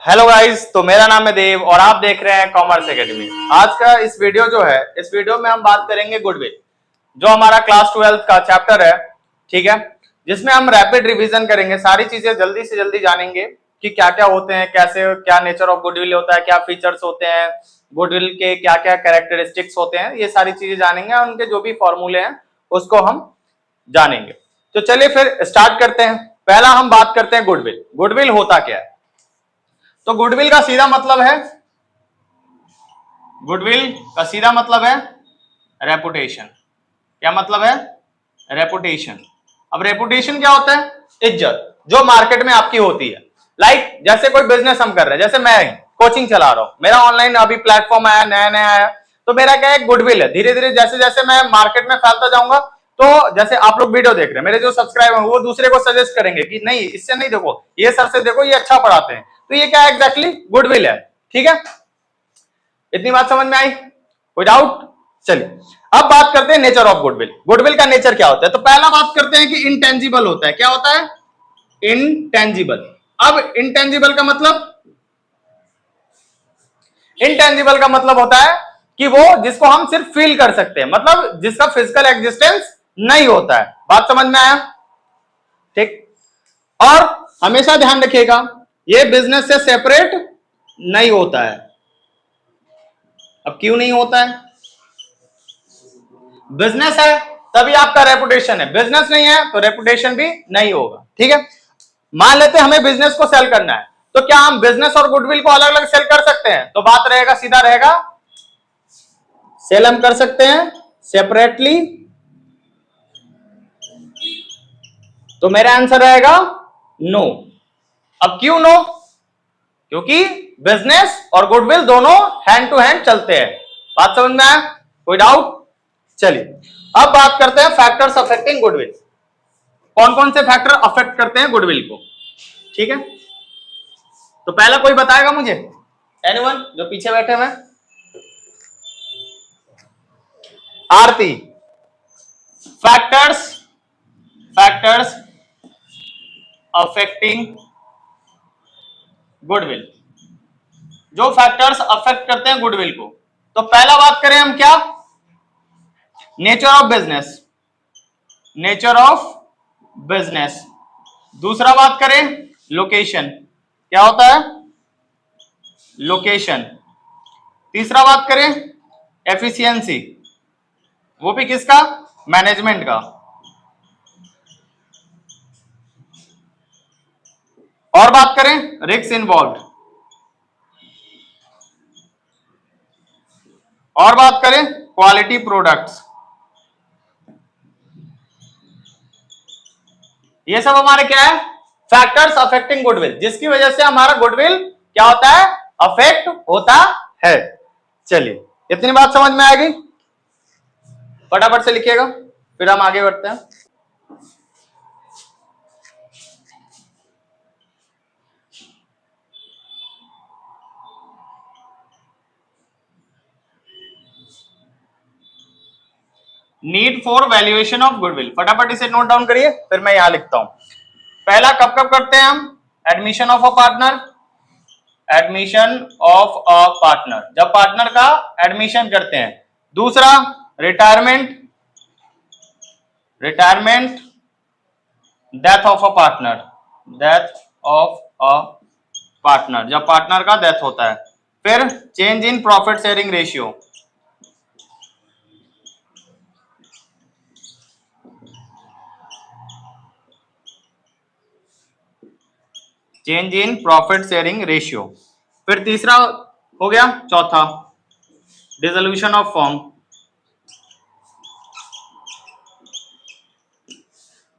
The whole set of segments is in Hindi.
हेलो गाइस, तो मेरा नाम है देव और आप देख रहे हैं कॉमर्स एकेडमी। आज का इस वीडियो जो है, इस वीडियो में हम बात करेंगे गुडविल, जो हमारा क्लास 12 का चैप्टर है, ठीक है, जिसमें हम रैपिड रिवीजन करेंगे। सारी चीजें जल्दी से जल्दी जानेंगे कि क्या क्या होते हैं, कैसे क्या नेचर ऑफ गुडविल होता है, क्या फीचर्स होते हैं गुडविल के, क्या क्या कैरेक्टरिस्टिक्स होते हैं, ये सारी चीजें जानेंगे और उनके जो भी फॉर्मूले हैं उसको हम जानेंगे। तो चलिए फिर स्टार्ट करते हैं। पहला हम बात करते हैं गुडविल। गुडविल होता क्या है? तो गुडविल का सीधा मतलब है, गुडविल का सीधा मतलब है रेपुटेशन। क्या मतलब है? रेपुटेशन। अब रेपुटेशन क्या होता है? इज्जत जो मार्केट में आपकी होती है। लाइक जैसे कोई बिजनेस हम कर रहे हैं, जैसे मैं कोचिंग चला रहा हूं, मेरा ऑनलाइन अभी प्लेटफॉर्म आया, नया नया आया, तो मेरा क्या है, गुडविल है। धीरे धीरे जैसे जैसे मैं मार्केट में फैलता जाऊंगा, तो जैसे आप लोग वीडियो देख रहे हैं, मेरे जो सब्सक्राइबर हैं वो दूसरे को सजेस्ट करेंगे कि नहीं, इससे नहीं, देखो ये सर से देखो, ये अच्छा पढ़ाते हैं। तो ये क्या एग्जैक्टली गुडविल है। ठीक है, इतनी बात समझ में आई? कोई डाउट? चलिए अब बात करते हैं नेचर ऑफ गुडविल। गुडविल का नेचर क्या होता है? तो पहला बात करते हैं कि इंटेंजिबल होता है। क्या होता है? इंटेंजिबल। अब इंटेंजिबल का मतलब, इंटेंजिबल का मतलब होता है कि वो जिसको हम सिर्फ फील कर सकते हैं, मतलब जिसका फिजिकल एग्जिस्टेंस नहीं होता है। बात समझ में आया? ठीक। और हमेशा ध्यान रखिएगा, ये बिजनेस से सेपरेट नहीं होता है। अब क्यों नहीं होता है? बिजनेस है तभी आपका रेपुटेशन है, बिजनेस नहीं है तो रेपुटेशन भी नहीं होगा। ठीक है, मान लेते हैं हमें बिजनेस को सेल करना है, तो क्या हम बिजनेस और गुडविल को अलग अलग सेल कर सकते हैं? तो बात रहेगा, सीधा रहेगा, सेल हम कर सकते हैं सेपरेटली। तो मेरा आंसर रहेगा नो। अब क्यों नो? क्योंकि बिजनेस और गुडविल दोनों हैंड टू हैंड चलते हैं। बात समझ में आया? कोई डाउट? चलिए अब बात करते हैं फैक्टर्स अफेक्टिंग गुडविल। कौन कौन से फैक्टर अफेक्ट करते हैं गुडविल को? ठीक है, तो पहला कोई बताएगा मुझे? एनीवन जो पीछे बैठे हुए? आरती, फैक्टर्स, फैक्टर्स अफेक्टिंग गुडविल, जो फैक्टर्स अफेक्ट करते हैं गुडविल को। तो पहला बात करें हम क्या? Nature of business, nature of business. दूसरा बात करें लोकेशन, क्या होता है? लोकेशन। तीसरा बात करें एफिशिएंसी, वो भी किसका? मैनेजमेंट का। और बात करें रिस्क इन्वॉल्व, और बात करें क्वालिटी प्रोडक्ट्स। ये सब हमारे क्या है? फैक्टर्स अफेक्टिंग गुडविल, जिसकी वजह से हमारा गुडविल क्या होता है? अफेक्ट होता है। चलिए इतनी बात समझ में आएगी? फटाफट से लिखिएगा, फिर हम आगे बढ़ते हैं। Need for valuation of goodwill, फटाफट इसे नोट डाउन करिए, फिर मैं यहां लिखता हूं। पहला कब कब करते हैं हम? Admission of a partner, admission of a partner, जब पार्टनर का एडमिशन करते हैं। दूसरा retirement, retirement, death of a partner, death of a partner, जब पार्टनर का डेथ होता है। फिर change in profit sharing ratio, change in profit sharing ratio. फिर तीसरा हो गया, चौथा डिसोल्यूशन ऑफ फर्म।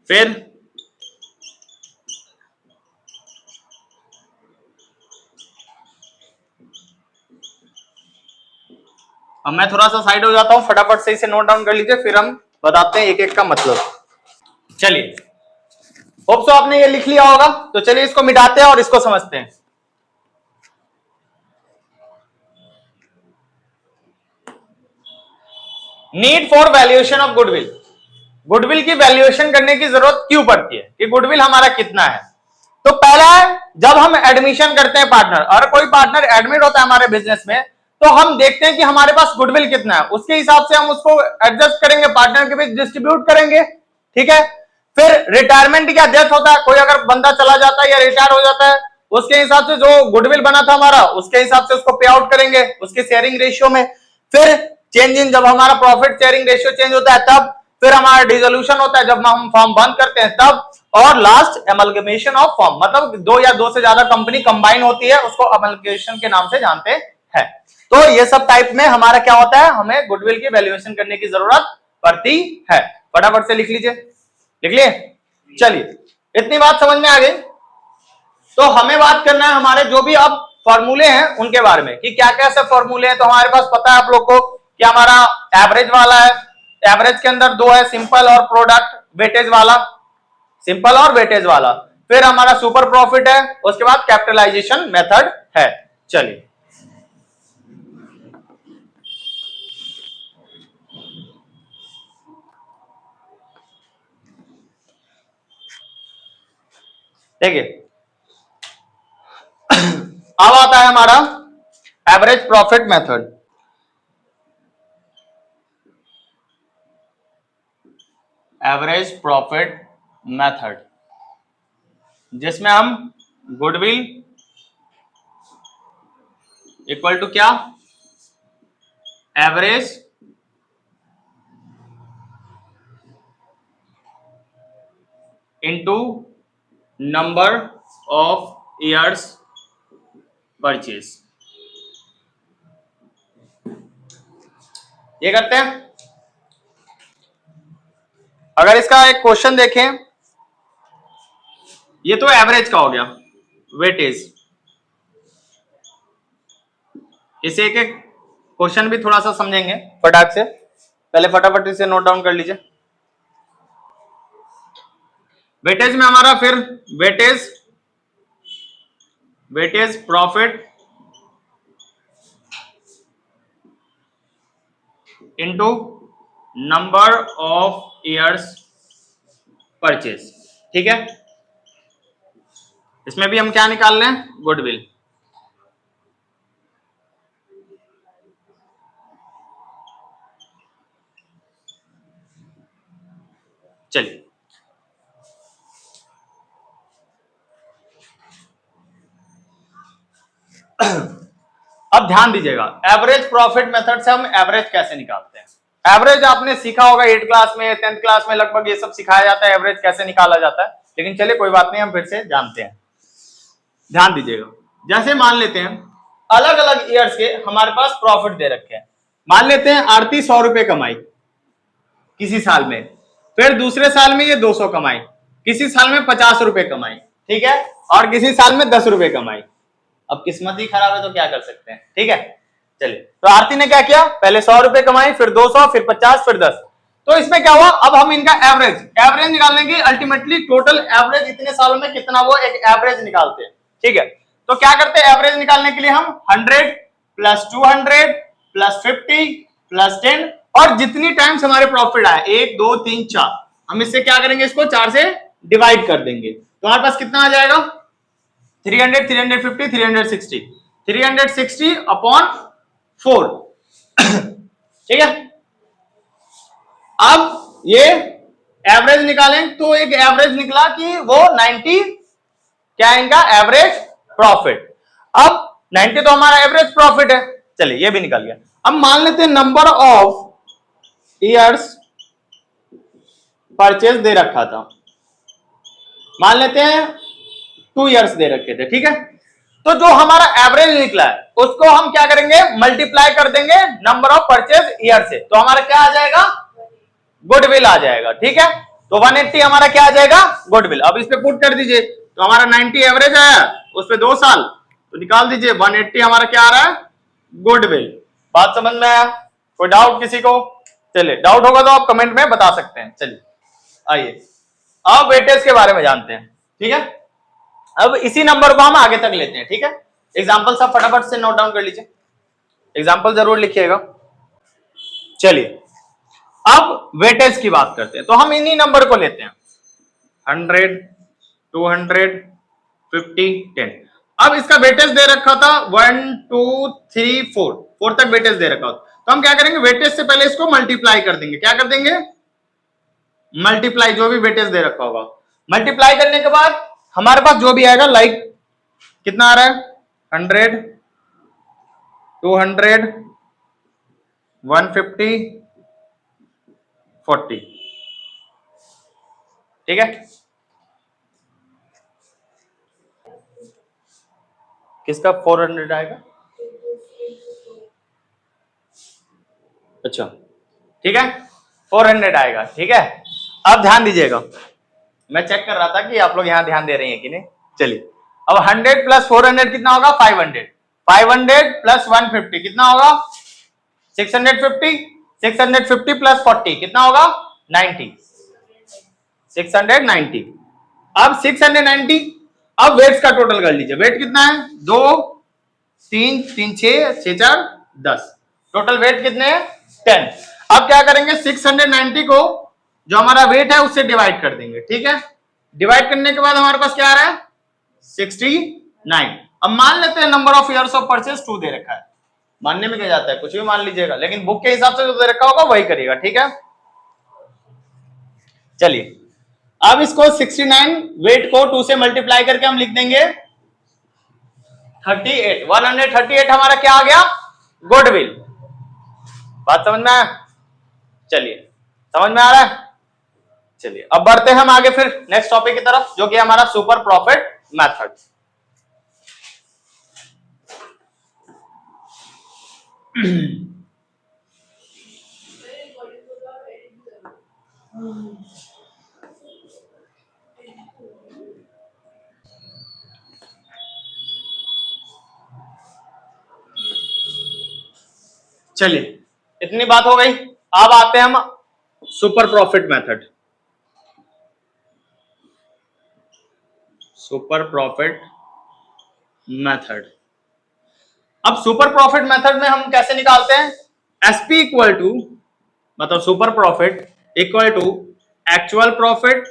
फिर अब मैं थोड़ा सा साइड हो जाता हूं, फटाफट से इसे नोट डाउन कर लीजिए, फिर हम बताते हैं एक एक का मतलब। चलिए होप सो आपने ये लिख लिया होगा, तो चलिए इसको मिटाते हैं और इसको समझते हैं। Need for valuation of goodwill, goodwill की वैल्यूएशन करने की जरूरत क्यों पड़ती है कि गुडविल हमारा कितना है? तो पहला है, जब हम एडमिशन करते हैं पार्टनर, और कोई पार्टनर एडमिट होता है हमारे बिजनेस में, तो हम देखते हैं कि हमारे पास गुडविल कितना है, उसके हिसाब से हम उसको एडजस्ट करेंगे, पार्टनर के बीच डिस्ट्रीब्यूट करेंगे, ठीक है। फिर रिटायरमेंट या डेथ होता है, कोई अगर बंदा चला जाता है या रिटायर हो जाता है, उसके हिसाब से जो गुडविल बना था हमारा, उसके हिसाब से उसको पे आउट करेंगे उसके शेयरिंग रेशियो में। फिर चेंज इन, जब हमारा प्रॉफिट शेयरिंग रेशियो चेंज होता है तब। फिर हमारा डिसोल्यूशन होता है जब हम फॉर्म बंद करते हैं तब। और लास्ट एमलगमेशन ऑफ फॉर्म, मतलब दो या दो से ज्यादा कंपनी कंबाइन होती है, उसको एमलगमेशन के नाम से जानते हैं। तो ये सब टाइप में हमारा क्या होता है, हमें गुडविल की वैल्यूएशन करने की जरूरत पड़ती है। फटाफट से लिख लीजिए, लिख लिए। चलिए, इतनी बात समझ में आ गई। तो हमें बात करना है हमारे जो भी अब फॉर्मूले हैं उनके बारे में, कि क्या क्या सब फॉर्मूले हैं। तो हमारे पास पता है आप लोग को कि हमारा एवरेज वाला है, एवरेज के अंदर दो है, सिंपल और प्रोडक्ट वेटेज वाला, सिंपल और वेटेज वाला। फिर हमारा सुपर प्रॉफिट है, उसके बाद कैपिटलाइजेशन मेथड है। चलिए, देखिए अब आता है हमारा average profit method. Average profit method, जिसमें हम गुडविल इक्वल टू क्या, average into number of years purchase, ये करते हैं। अगर इसका एक क्वेश्चन देखें, ये तो एवरेज का हो गया, वेटेज। इसे एक एक क्वेश्चन भी थोड़ा सा समझेंगे फटाक से, पहले फटाफट इसे नोट डाउन कर लीजिए। वेटेज में हमारा फिर weightage profit into number of years purchase, ठीक है। इसमें भी हम क्या निकाल रहे हैं, गुडविल। चलिए, अब ध्यान दीजिएगा, एवरेज प्रॉफिट मेथड से हम एवरेज कैसे निकालते हैं। एवरेज आपने सीखा होगा 8th क्लास में, 10th क्लास में लगभग ये सब सिखाया जाता है, एवरेज कैसे निकाला जाता है। लेकिन चलिए कोई बात नहीं, हम फिर से जानते हैं। ध्यान दीजिएगा, जैसे मान लेते हैं अलग अलग ईयर्स के हमारे पास प्रॉफिट दे रखे हैं। मान लेते हैं आरती 100 रुपए कमाई किसी साल में, फिर दूसरे साल में ये 200 कमाई, किसी साल में 50 रुपए कमाई, ठीक है, और किसी साल में 10 रुपए कमाई। अब किस्मत ही खराब है तो क्या कर सकते हैं, ठीक है। चलिए, तो आरती ने क्या किया, पहले 100 रुपए कमाई, फिर 200, फिर 50, फिर 10। तो इसमें क्या हुआ, अब हम इनका एवरेज निकालने की, अल्टीमेटली टोटल एवरेज इतने सालों में कितना, वो एक एवरेज निकालते हैं, ठीक है। तो क्या करते हैं, एवरेज निकालने के लिए हम 100 प्लस 200 प्लस 50 प्लस 10, और जितनी टाइम्स हमारे प्रॉफिट आए, 1 2 3 4, हम इससे क्या करेंगे, इसको 4 से डिवाइड कर देंगे। तो हमारे पास कितना आ जाएगा, 300 350 360, 360 अपॉन 4, ठीक है। अब ये एवरेज निकालें तो एक एवरेज निकला कि वो 90 क्या है इनका एवरेज प्रॉफिट। अब 90 तो हमारा एवरेज प्रॉफिट है, चलिए ये भी निकल गया। अब मान लेते हैं नंबर ऑफ ईयर्स परचेज दे रखा था, मान लेते हैं 2 ईयर्स दे रखे थे, ठीक है। तो जो हमारा एवरेज निकला है उसको हम क्या करेंगे, मल्टीप्लाई कर देंगे नंबर ऑफ परचेज ईयर से, तो हमारा क्या आ जाएगा, गुडविल आ जाएगा, ठीक है। तो 180 हमारा क्या आ जाएगा, गुडविल। अब इस पे पुट कर दीजिए, तो हमारा 90 एवरेज आया, उस पे 2 साल, तो निकाल दीजिए 180 हमारा क्या आ रहा है, गुडविल। बात समझ में आया, कोई डाउट किसी को? चलिए, डाउट होगा तो आप कमेंट में बता सकते हैं। चलिए आइए अब वेटेज के बारे में जानते हैं, ठीक है। अब इसी नंबर को हम आगे तक लेते हैं, ठीक है। एग्जाम्पल सब फटाफट से नोट डाउन कर लीजिए, एग्जाम्पल जरूर लिखिएगा। चलिए अब वेटेज की बात करते हैं, तो हम इन्हीं नंबर को लेते हैं, 100 200 50 10। अब इसका वेटेज दे रखा था 1 2 3 4, 4 तक वेटेज दे रखा था, तो हम क्या करेंगे, वेटेज से पहले इसको मल्टीप्लाई कर देंगे। क्या कर देंगे, मल्टीप्लाई, जो भी वेटेज दे रखा होगा मल्टीप्लाई करने के बाद हमारे पास जो भी आएगा, लाइक कितना आ रहा है, 100 200 150 40, ठीक है। किसका 400 आएगा, अच्छा ठीक है, 400 आएगा, ठीक है। अब ध्यान दीजिएगा, मैं चेक कर रहा था कि आप लोग यहां ध्यान दे रहे हैं कि नहीं। चलिए, अब 100 प्लस 400 कितना होगा, 500, 500 प्लस 150 कितना होगा, 650, 650 प्लस 40 कितना होगा, 90, 690। अब 690, अब वेट्स का टोटल कर लीजिए, वेट कितना है, 2 3 3 6 6 4 10, टोटल वेट कितने हैं, 10। अब क्या करेंगे, 690 को जो हमारा वेट है उससे डिवाइड कर देंगे, ठीक है। डिवाइड करने के बाद हमारे पास क्या आ रहा है, 69। अब मान लेते हैं number of years of purchase 2 दे रखा है, मानने में क्या जाता है, कुछ भी मान लीजिएगा, लेकिन बुक के हिसाब से जो दे रखा होगा वही करिएगा, ठीक है। चलिए, अब इसको 69 वेट को 2 से मल्टीप्लाई करके हम लिख देंगे 38, 138 हमारा क्या आ गया, गुडविल। बात समझ में आया, चलिए समझ में आ रहा है। चलिए अब बढ़ते हैं हम आगे फिर नेक्स्ट टॉपिक की तरफ, जो कि हमारा सुपर प्रॉफिट मेथड। चलिए इतनी बात हो गई, अब आते हैं हम super profit method. Super profit method, अब सुपर प्रॉफिट मेथड में हम कैसे निकालते हैं, एसपी इक्वल टू, मतलब super profit equal to actual profit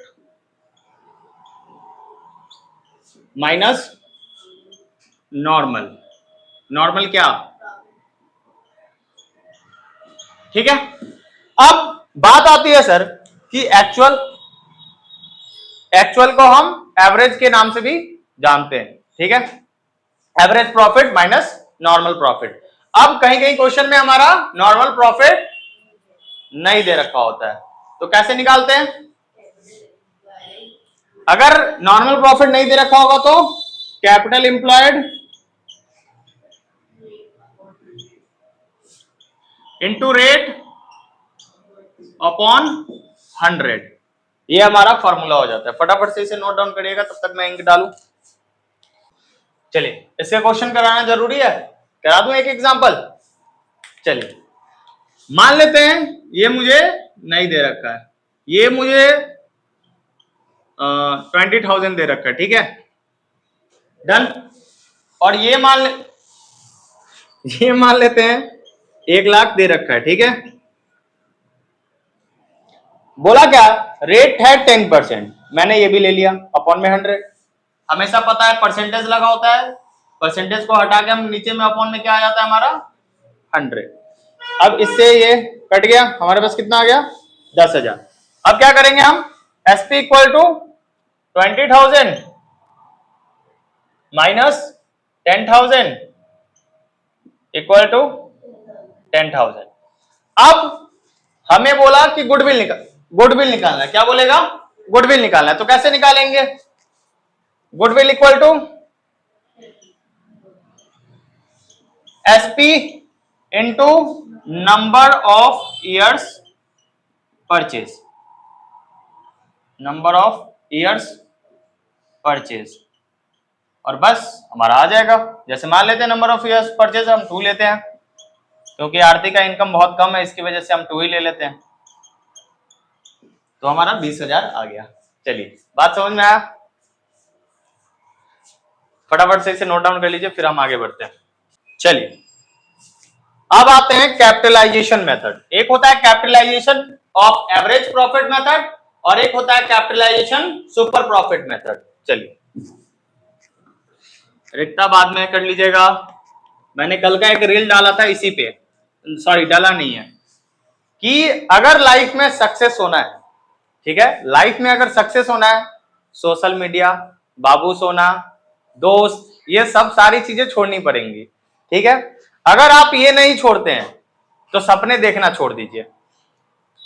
minus normal. Normal क्या, ठीक है। अब बात आती है सर कि एक्चुअल को हम एवरेज के नाम से भी जानते हैं, ठीक है, average profit minus normal profit. अब कहीं कहीं क्वेश्चन में हमारा नॉर्मल प्रॉफिट नहीं दे रखा होता है, तो कैसे निकालते हैं, अगर नॉर्मल प्रॉफिट नहीं दे रखा होगा तो capital employed into rate upon 100, ये हमारा फॉर्मूला हो जाता है। फटाफट से इसे नोट डाउन करिएगा, तब तक मैं इंक डालूं। चलिए इसका क्वेश्चन कराना जरूरी है, करा दूं एक एग्जांपल। चलिए मान लेते हैं ये मुझे नहीं दे रखा है, ये मुझे 20,000 दे रखा है, ठीक है, डन। और ये मान लेते हैं 1 लाख दे रखा है, ठीक है। बोला क्या, रेट है 10%, मैंने ये भी ले लिया, अपॉन में 100। हमेशा पता है परसेंटेज लगा होता है, परसेंटेज को हटा के हम नीचे में अपॉन में क्या आ जाता है हमारा 100। अब इससे ये कट गया, हमारे पास कितना आ गया 10,000। अब क्या करेंगे हम, SP equal to 20,000 minus 10,000 equal to 10,000। अब हमें बोला कि गुडविल निकालना है, क्या बोलेगा, गुडविल निकालना है, तो कैसे निकालेंगे, goodwill equal to SP into number of years purchase, number of years purchase, और बस हमारा आ जाएगा। जैसे मान लेते हैं नंबर ऑफ ईयर्स परचेज हम 2 लेते हैं, क्योंकि आरती का इनकम बहुत कम है, इसकी वजह से हम 2 ही ले लेते हैं, तो हमारा 20,000 आ गया। चलिए बात समझ में आया, फटाफट से इसे नोट डाउन कर लीजिए, फिर हम आगे बढ़ते हैं। चलिए अब आते हैं कैपिटलाइजेशन मेथड। एक होता है capitalisation of average profit method और एक होता है कैपिटलाइजेशन सुपर प्रॉफिट मेथड। चलिए रिक्ता बाद में कर लीजिएगा। मैंने कल का एक रील डाला था इसी पे, सॉरी डाला नहीं है, कि अगर लाइफ में सक्सेस होना है, ठीक है, लाइफ में अगर सक्सेस होना है, सोशल मीडिया, बाबू सोना, दोस्त, ये सब सारी चीजें छोड़नी पड़ेंगी, ठीक है। अगर आप ये नहीं छोड़ते हैं तो सपने देखना छोड़ दीजिए।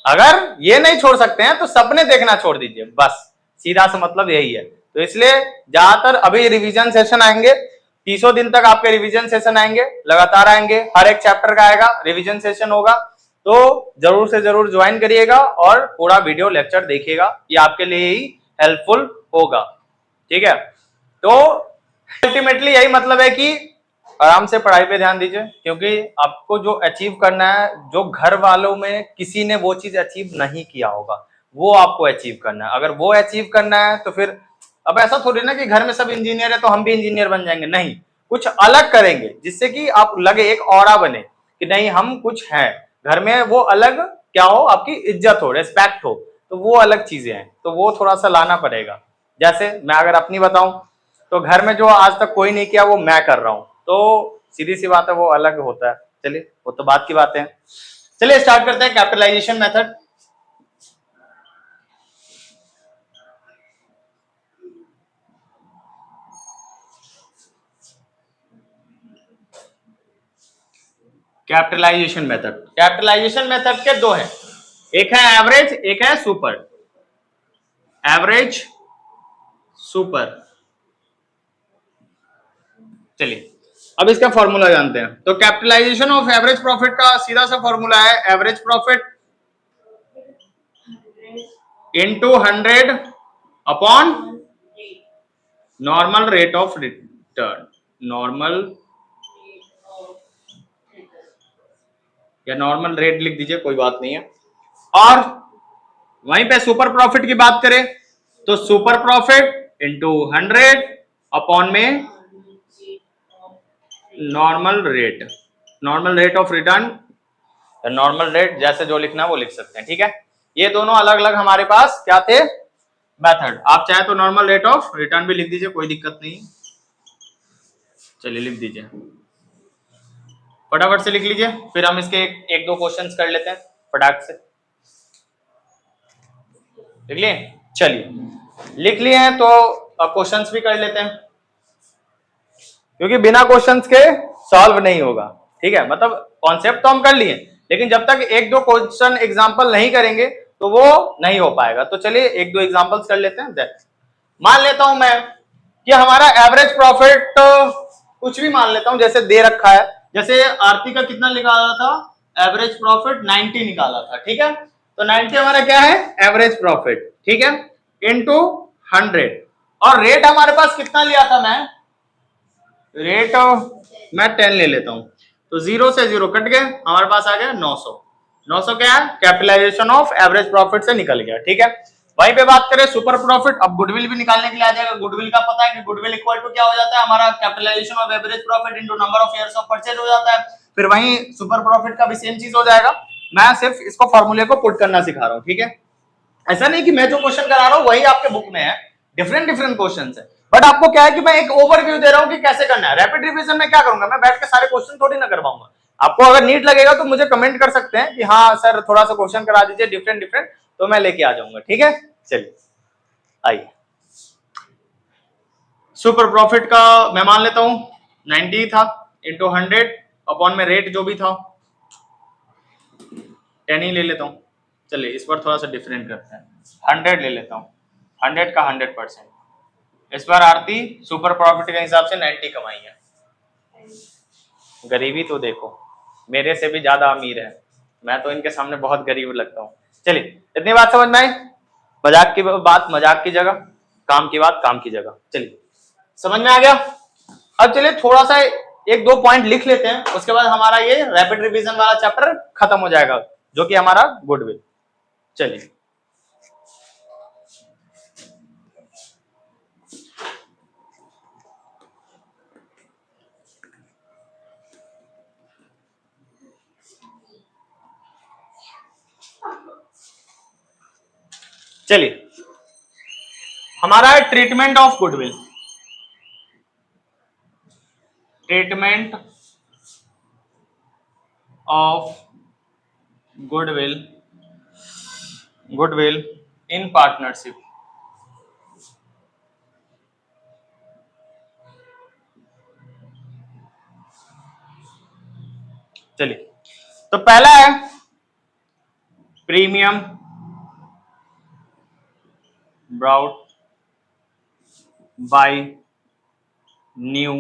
अगर ये नहीं छोड़ सकते हैं तो सपने देखना छोड़ दीजिए, बस सीधा सा मतलब यही है। तो इसलिए ज्यादातर अभी रिवीजन सेशन आएंगे, 30 दिन तक आपके रिवीजन सेशन आएंगे, लगातार आएंगे, हर एक चैप्टर का आएगा, रिवीजन सेशन होगा। तो जरूर से जरूर ज्वाइन करिएगा और पूरा वीडियो लेक्चर देखिएगा, ये आपके लिए ही हेल्पफुल होगा, ठीक है। तो अल्टीमेटली यही मतलब है कि आराम से पढ़ाई पे ध्यान दीजिए, क्योंकि आपको जो अचीव करना है, जो घर वालों में किसी ने वो चीज अचीव नहीं किया होगा, वो आपको अचीव करना है। अगर वो अचीव करना है तो फिर अब ऐसा थोड़ी ना कि घर में सब इंजीनियर है तो हम भी इंजीनियर बन जाएंगे, नहीं, कुछ अलग करेंगे जिससे कि आप लगे, एक ऑरा बने कि नहीं हम कुछ हैं घर में, वो अलग क्या हो, आपकी इज्जत हो, रेस्पेक्ट हो, तो वो अलग चीजें हैं, तो वो थोड़ा सा लाना पड़ेगा। जैसे मैं अगर अपनी बताऊं तो घर में जो आज तक कोई नहीं किया वो मैं कर रहा हूं, तो सीधी सी बात है वो अलग होता है। चलिए वो तो बात की बात है। चलिए स्टार्ट करते हैं कैपिटलाइजेशन मेथड। कैपिटलाइजेशन मेथड के दो हैं, एक है एवरेज, एक है सुपर। Average, super. चलिए अब इसका फॉर्मूला जानते हैं। तो कैपिटलाइजेशन ऑफ एवरेज प्रॉफिट का सीधा सा फॉर्मूला है average profit into 100 upon normal rate of return, normal या नॉर्मल रेट लिख दीजिए, कोई बात नहीं है। और वहीं पे सुपर प्रॉफिट की बात करें तो सुपर प्रॉफिट इंटू 100 अपॉन में normal rate, normal rate of return, normal rate जैसे जो लिखना है वो लिख सकते हैं, ठीक है। ये दोनों अलग अलग हमारे पास क्या थे, मेथड। आप चाहे तो नॉर्मल रेट ऑफ रिटर्न भी लिख दीजिए, कोई दिक्कत नहीं। चलिए लिख दीजिए, फटाफट से लिख लीजिए, फिर हम इसके एक दो क्वेश्चंस कर लेते हैं फटाक से। लिख लिए? चलिए लिख लिए हैं तो क्वेश्चंस भी कर लेते हैं, क्योंकि बिना क्वेश्चंस के सॉल्व नहीं होगा, ठीक है। मतलब कॉन्सेप्ट तो हम कर लिए, लेकिन जब तक एक दो क्वेश्चन एग्जांपल नहीं करेंगे तो वो नहीं हो पाएगा। तो चलिए एक दो एग्जांपल्स कर लेते हैं। मान लेता हूं मैं कि हमारा एवरेज प्रॉफिट कुछ भी मान लेता हूं, जैसे दे रखा है, जैसे आरती का कितना निकाला था, एवरेज प्रॉफिट 90 निकाला था, ठीक है। तो 90 हमारा क्या है, एवरेज प्रॉफिट, ठीक है, इनटू 100। और रेट हमारे पास कितना लिया था, मैं रेट मैं 10 ले लेता हूं, तो 0 से 0 कट गए, हमारे पास आ गया 900। 900 क्या है, कैपिटलाइजेशन ऑफ एवरेज प्रॉफिट से निकल गया, ठीक है। वहीं पे बात करें सुपर प्रॉफिट, अब गुडविल भी निकालने के लिए आ जाएगा। गुडविल का पता है कि गुडविल इक्वल टू क्या हो जाता है, हमारा capitalisation of average profit into number of years of purchase हो जाता है। फिर वहीं सुपर प्रॉफिट का भी सेम चीज हो जाएगा। मैं सिर्फ इसको फॉर्मूले को पुट करना सिखा रहा हूं, ठीक है। ऐसा नहीं कि मैं जो क्वेश्चन करा रहा हूं वही आपके बुक में है, डिफरेंट डिफरेंट क्वेश्चन है, बट आपको क्या है कि मैं एक ओवरव्यू दे रहा हूं कि कैसे करना है। रैपिड रिवीजन में क्या करूंगा, मैं बैठ के सारे क्वेश्चन थोड़ी ना करवाऊंगा। आपको अगर नीट लगेगा तो मुझे कमेंट कर सकते हैं कि हाँ सर थोड़ा सा क्वेश्चन करा दीजिए डिफरेंट डिफरेंट, तो मैं लेके आ जाऊंगा, ठीक है। चलिए आइए, सुपर प्रॉफिट का मैं मान लेता हूं 90 था, इंटू 100 अपॉन में रेट जो भी था 10 ही ले लेता हूं। चलिए इस पर थोड़ा सा डिफरेंट करते हैं, 100 ले लेता हूं, 100 का 100%। इस बार आरती सुपर प्रॉफिट के हिसाब से 90 कमाई है। गरीबी तो देखो, मेरे से भी ज्यादा अमीर है, मैं तो इनके सामने बहुत गरीब लगता हूँ। चलिए इतनी बात समझ में आई, मजाक की बात मजाक की जगह, काम की बात काम की जगह। चलिए समझ में आ गया। अब चलिए थोड़ा सा एक दो पॉइंट लिख लेते हैं, उसके बाद हमारा ये रैपिड रिवीजन वाला चैप्टर खत्म हो जाएगा, जो कि हमारा गुडविल। चलिए चलिए हमारा है treatment of goodwill. Treatment of goodwill in partnership. चलिए, तो पहला है premium brought by new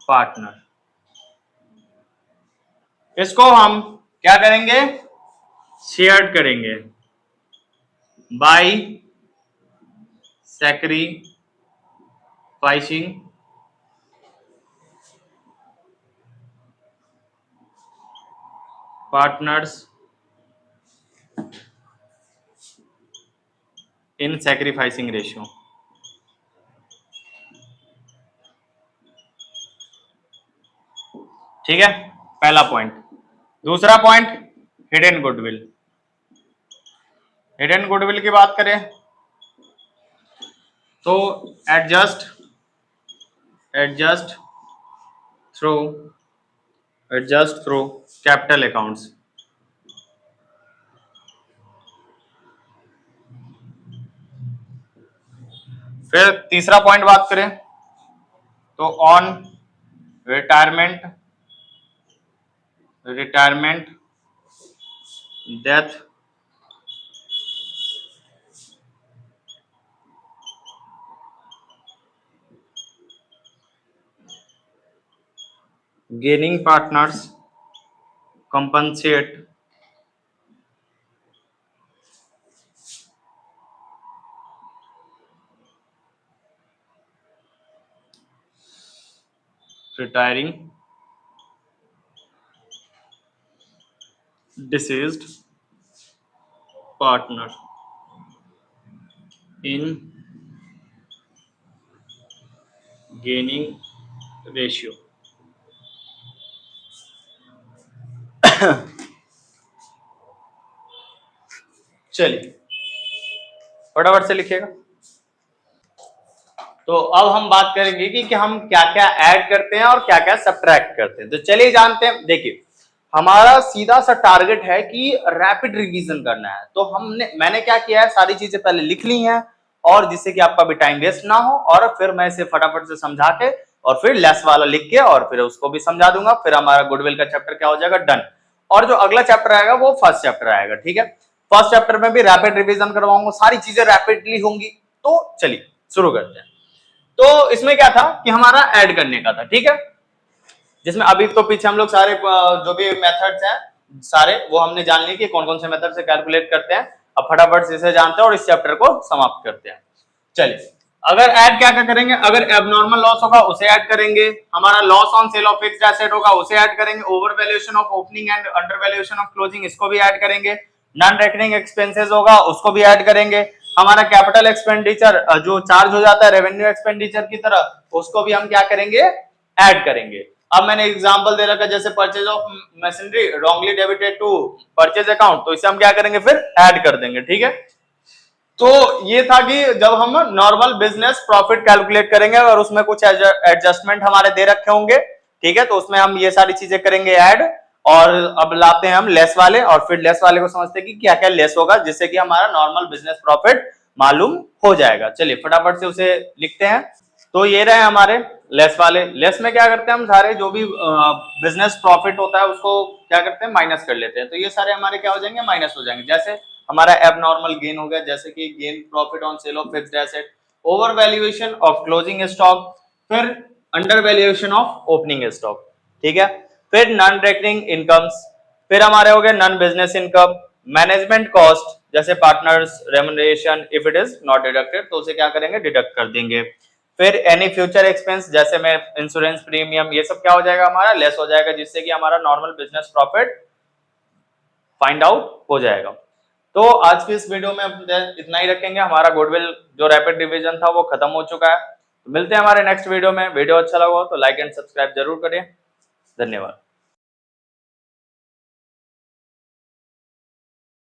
partner. इसको हम क्या करेंगे, शेयर करेंगे by sacrificing partners in sacrificing ratio. ठीक है, पहला पॉइंट। दूसरा point hidden goodwill. Hidden goodwill की बात करें तो एडजस्ट थ्रू कैपिटल अकाउंट्स। फिर तीसरा पॉइंट बात करें तो on retirement death gaining partners compensate retiring deceased partner in gaining ratio। चलिए फटाफट से लिखिएगा। तो अब हम बात करेंगे कि हम क्या क्या ऐड करते हैं और क्या क्या सब्ट्रैक्ट करते हैं। तो चलिए जानते हैं। देखिए, हमारा सीधा सा टारगेट है कि रैपिड रिवीजन करना है। तो मैंने क्या किया है, सारी चीजें पहले लिख ली हैं, और जिससे कि आपका भी टाइम वेस्ट ना हो, और फिर मैं इसे फटाफट से समझा के और फिर लेस वाला लिख के और फिर उसको भी समझा दूंगा। फिर हमारा गुडविल का चैप्टर क्या हो जाएगा, डन। और जो अगला चैप्टर आएगा वो फर्स्ट चैप्टर आएगा। ठीक है, फर्स्ट चैप्टर में भी रैपिड रिवीजन करवाऊंगा, सारी चीजें रैपिडली होंगी। तो चलिए शुरू करते हैं। तो इसमें क्या था कि हमारा ऐड करने का था। ठीक है, जिसमें अभी तो पीछे हम लोग सारे जो भी मेथड्स हैं सारे वो हमने जान लिए कि कौन कौन से मेथड से कैलकुलेट करते हैं। अब फटाफट से इसे जानते हैं और इस चैप्टर को समाप्त करते हैं। चलिए, अगर ऐड क्या क्या करेंगे, अगर एबनॉर्मल लॉस होगा उसे ऐड करेंगे, हमारा loss on sale of fixed asset होगा उसे ऐड करेंगे, over valuation of opening and under valuation of closing इसको भी ऐड करेंगे, नॉन रेकरिंग एक्सपेंसेस होगा उसको भी ऐड करेंगे, हमारा कैपिटल एक्सपेंडिचर जो चार्ज हो जाता है रेवेन्यू एक्सपेंडिचर की तरह उसको भी हम क्या करेंगे, ऐड करेंगे। अब मैंने एग्जांपल दे रखा, जैसे purchase of machinery wrongly debited to purchase account, तो इसे हम क्या करेंगे, फिर ऐड कर देंगे। ठीक है, तो ये था कि जब हम नॉर्मल बिजनेस प्रॉफिट कैलकुलेट करेंगे और उसमें कुछ एडजस्टमेंट हमारे दे रखे होंगे, ठीक है, तो उसमें हम ये सारी चीजें करेंगे ऐड। और अब लाते हैं हम लेस वाले, और फिर लेस वाले को समझते हैं कि क्या क्या लेस होगा, जिससे कि हमारा नॉर्मल बिजनेस प्रॉफिट मालूम हो जाएगा। चलिए फटाफट से उसे लिखते हैं। तो ये रहे हमारे लेस वाले। लेस में क्या करते हैं हम, सारे जो भी बिजनेस प्रॉफिट होता है उसको क्या करते हैं, माइनस कर लेते हैं। तो ये सारे हमारे क्या हो जाएंगे, माइनस हो जाएंगे। जैसे हमारा एबनॉर्मल गेन हो गया, जैसे कि gain profit on sale of fixed asset, over valuation of closing stock, फिर under valuation of opening stock. ठीक है, फिर नॉन रेकरिंग इनकम्स, फिर हमारे हो गए non business income, management cost जैसे partners remuneration if it is not deducted तो उसे क्या करेंगे, डिडक्ट कर देंगे। फिर एनी फ्यूचर एक्सपेंस जैसे में इंश्योरेंस प्रीमियम, ये सब क्या हो जाएगा, हमारा लेस हो जाएगा, जिससे कि हमारा normal business profit find out हो जाएगा। तो आज की इस वीडियो में इतना ही रखेंगे। हमारा गुडविल जो रैपिड डिवीजन था वो खत्म हो चुका है। तो मिलते हैं हमारे नेक्स्ट वीडियो में। वीडियो अच्छा लगा हो तो लाइक एंड सब्सक्राइब जरूर करें। धन्यवाद।